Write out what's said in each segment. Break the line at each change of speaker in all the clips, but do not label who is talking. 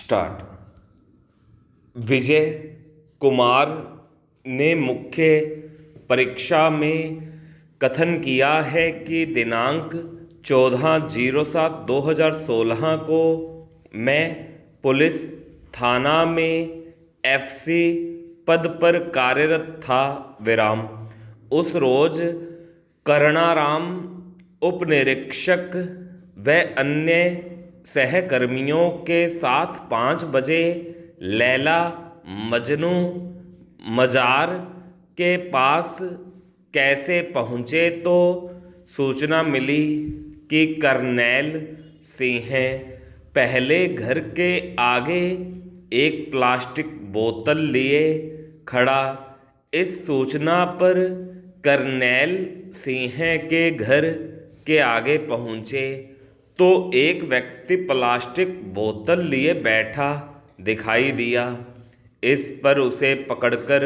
Start. Vijay Kumar ने मुख्य परीक्षा में कथन किया है कि दिनांक 14/07/2016 को मैं पुलिस थाना में एफसी पद पर कार्यरत था। उस रोज करणाराम उपनिरीक्षक व अन्य सहकर्मियों के साथ 5 बजे लैला मजनू मजार के पास कैसे पहुँचे तो सूचना मिली कि कर्नैल सिंह पहले घर के आगे एक प्लास्टिक बोतल लिए खड़ा। इस सूचना पर कर्नैल सिंह के घर के आगे पहुँचे तो एक व्यक्ति प्लास्टिक बोतल लिए बैठा दिखाई दिया। इस पर उसे पकड़कर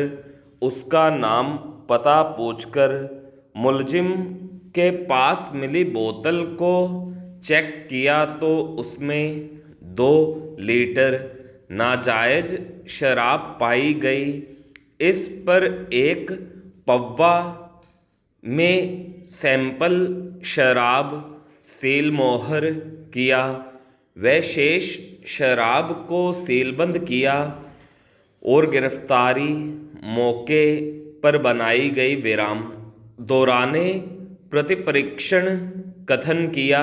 उसका नाम पता पूछकर मुलजिम के पास मिली बोतल को चेक किया तो उसमें 2 लीटर नाजायज शराब पाई गई। इस पर एक पव्वा में सैंपल शराब सीलमोहर किया व शेष शराब को सीलबंद किया और गिरफ्तारी मौके पर बनाई गई। दौराने प्रतिपरीक्षण कथन किया,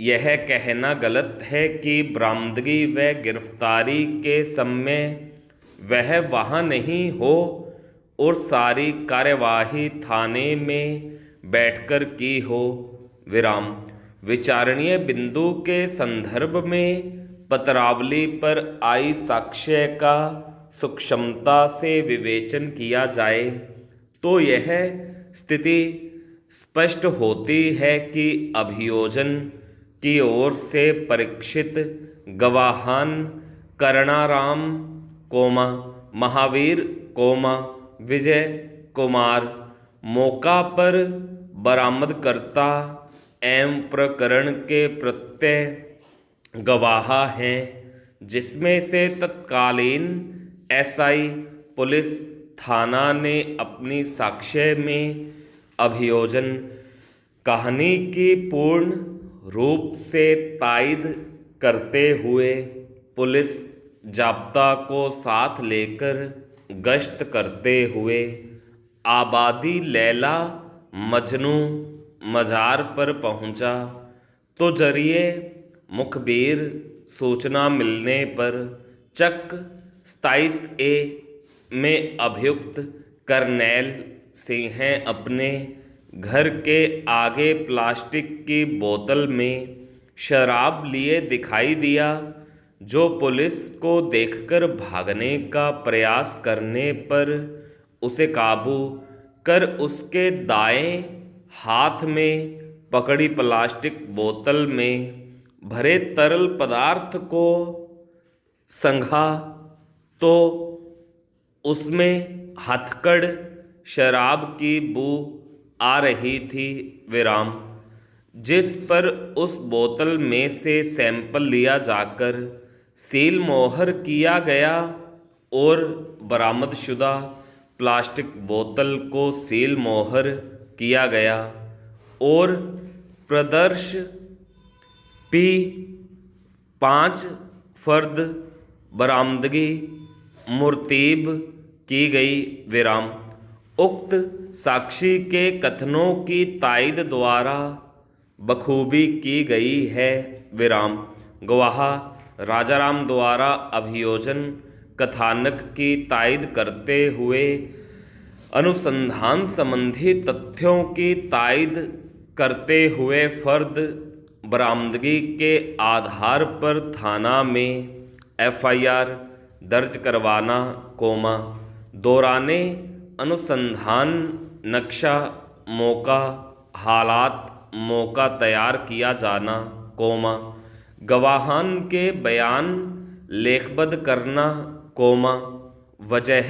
यह कहना गलत है कि बरामदगी व गिरफ्तारी के समय वह वहाँ नहीं हो और सारी कार्यवाही थाने में बैठकर की हो। विचारणीय बिंदु के संदर्भ में पत्रावली पर आई साक्ष्य का सूक्ष्मता से विवेचन किया जाए तो यह स्थिति स्पष्ट होती है कि अभियोजन की ओर से परीक्षित गवाहान करणाराम महावीर विजय कुमार मौका पर बरामदकर्ता एवं प्रकरण के प्रत्यय गवाह हैं, जिसमें से तत्कालीन एसआई पुलिस थाना ने अपनी साक्ष्य में अभियोजन कहानी की पूर्ण रूप से तायद करते हुए पुलिस जाब्ता को साथ लेकर गश्त करते हुए आबादी लैला मजनू मजार पर पहुंचा तो जरिए मुखबिर सूचना मिलने पर चक 27A में अभियुक्त कर्नैल सिंह अपने घर के आगे प्लास्टिक की बोतल में शराब लिए दिखाई दिया, जो पुलिस को देखकर भागने का प्रयास करने पर उसे काबू कर उसके दाएं हाथ में पकड़ी प्लास्टिक बोतल में भरे तरल पदार्थ को संघा तो उसमें हथकड़ शराब की बू आ रही थी। जिस पर उस बोतल में से सैंपल लिया जाकर सील मोहर किया गया और बरामदशुदा प्लास्टिक बोतल को सील मोहर किया गया और प्रदर्श P5 फर्द बरामदगी मुर्तीब की गई। उक्त साक्षी के कथनों की तायद द्वारा बखूबी की गई है। गवाह राजाराम द्वारा अभियोजन कथानक की तायद करते हुए अनुसंधान संबंधी तथ्यों की तायद करते हुए फर्द बरामदगी के आधार पर थाना में FIR दर्ज करवाना, दौराने अनुसंधान नक्शा मौका हालात मौका तैयार किया जाना, गवाहान के बयान लेखबद्ध करना, वजह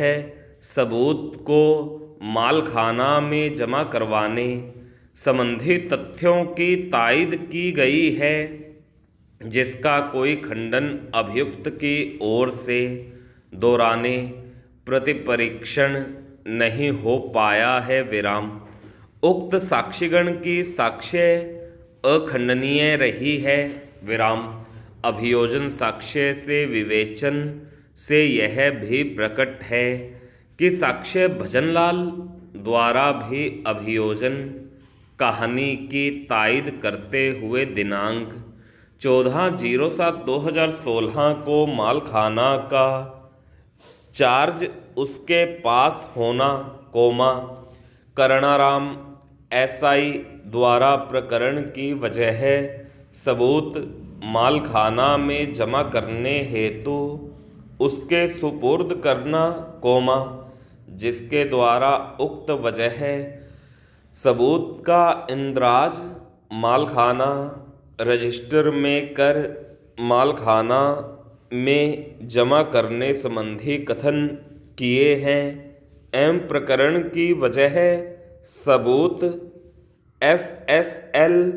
सबूत को मालखाना में जमा करवाने संबंधी तथ्यों की तायद की गई है। जिसका कोई खंडन अभियुक्त की ओर से दोहराने प्रतिपरीक्षण नहीं हो पाया है। विराम। उक्त साक्षीगण की साक्ष्य अखंडनीय रही है। विराम। अभियोजन साक्ष्य से विवेचन से यह भी प्रकट है कि साक्ष्य भजनलाल द्वारा भी अभियोजन कहानी की तायद करते हुए दिनांक 14/07/2016 को मालखाना का चार्ज उसके पास होना, करणाराम एसआई द्वारा प्रकरण की वजह सबूत मालखाना में जमा करने हेतु उसके सुपुर्द करना, जिसके द्वारा उक्त वजह सबूत का इंदराज मालखाना रजिस्टर में कर मालखाना में जमा करने संबंधी कथन किए हैं। एवं प्रकरण की वजह सबूत FSL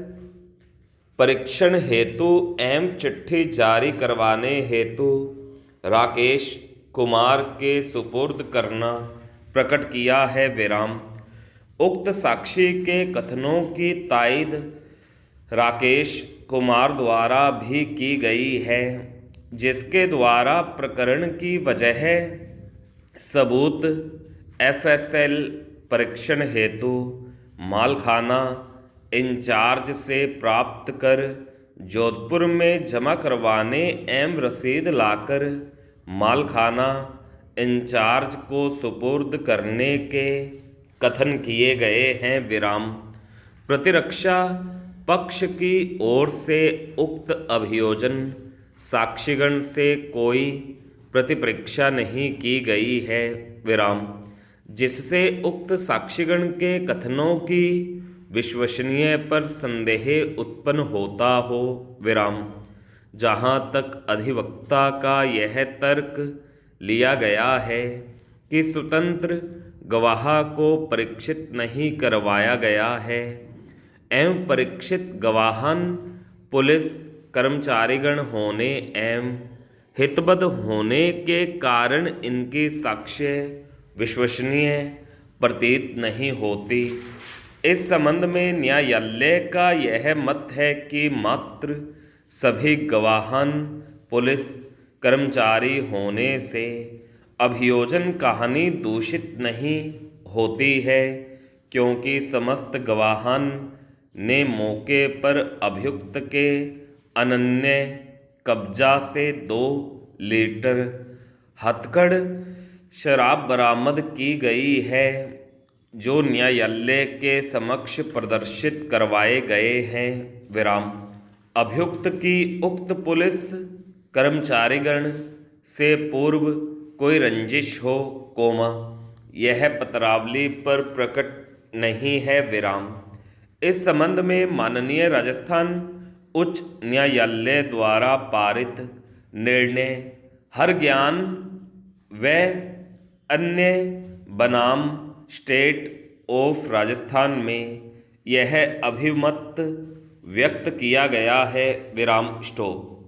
परीक्षण हेतु एवं चिट्ठी जारी करवाने हेतु राकेश कुमार के सुपुर्द करना प्रकट किया है। विराम। उक्त साक्षी के कथनों की तायद राकेश कुमार द्वारा भी की गई है, जिसके द्वारा प्रकरण की वजह सबूत FSL परीक्षण हेतु मालखाना इंचार्ज से प्राप्त कर जोधपुर में जमा करवाने एवं रसीद लाकर मालखाना इंचार्ज को सुपुर्द करने के कथन किए गए हैं। विराम। प्रतिरक्षा पक्ष की ओर से उक्त अभियोजन साक्षीगण से कोई प्रतिपरीक्षा नहीं की गई है। विराम। जिससे उक्त साक्षीगण के कथनों की विश्वसनीय पर संदेह उत्पन्न होता हो। विराम। जहाँ तक अधिवक्ता का यह तर्क लिया गया है कि स्वतंत्र गवाह को परीक्षित नहीं करवाया गया है एवं परीक्षित गवाहन पुलिस कर्मचारीगण होने एवं हितबद्ध होने के कारण इनकी साक्ष्य विश्वसनीय प्रतीत नहीं होती। इस संबंध में न्यायालय का यह मत है कि मात्र सभी गवाहन पुलिस कर्मचारी होने से अभियोजन कहानी दूषित नहीं होती है, क्योंकि समस्त गवाहन ने मौके पर अभियुक्त के अनन्य कब्जा से 2 लीटर हथकड़ शराब बरामद की गई है, जो न्यायालय के समक्ष प्रदर्शित करवाए गए हैं। विराम। अभियुक्त की उक्त पुलिस कर्मचारीगण से पूर्व कोई रंजिश हो, यह पत्रावली पर प्रकट नहीं है। विराम। इस संबंध में माननीय राजस्थान उच्च न्यायालय द्वारा पारित निर्णय हर ज्ञान व अन्य बनाम स्टेट ऑफ राजस्थान में यह अभिमत व्यक्त किया गया है। विराम। स्टॉप।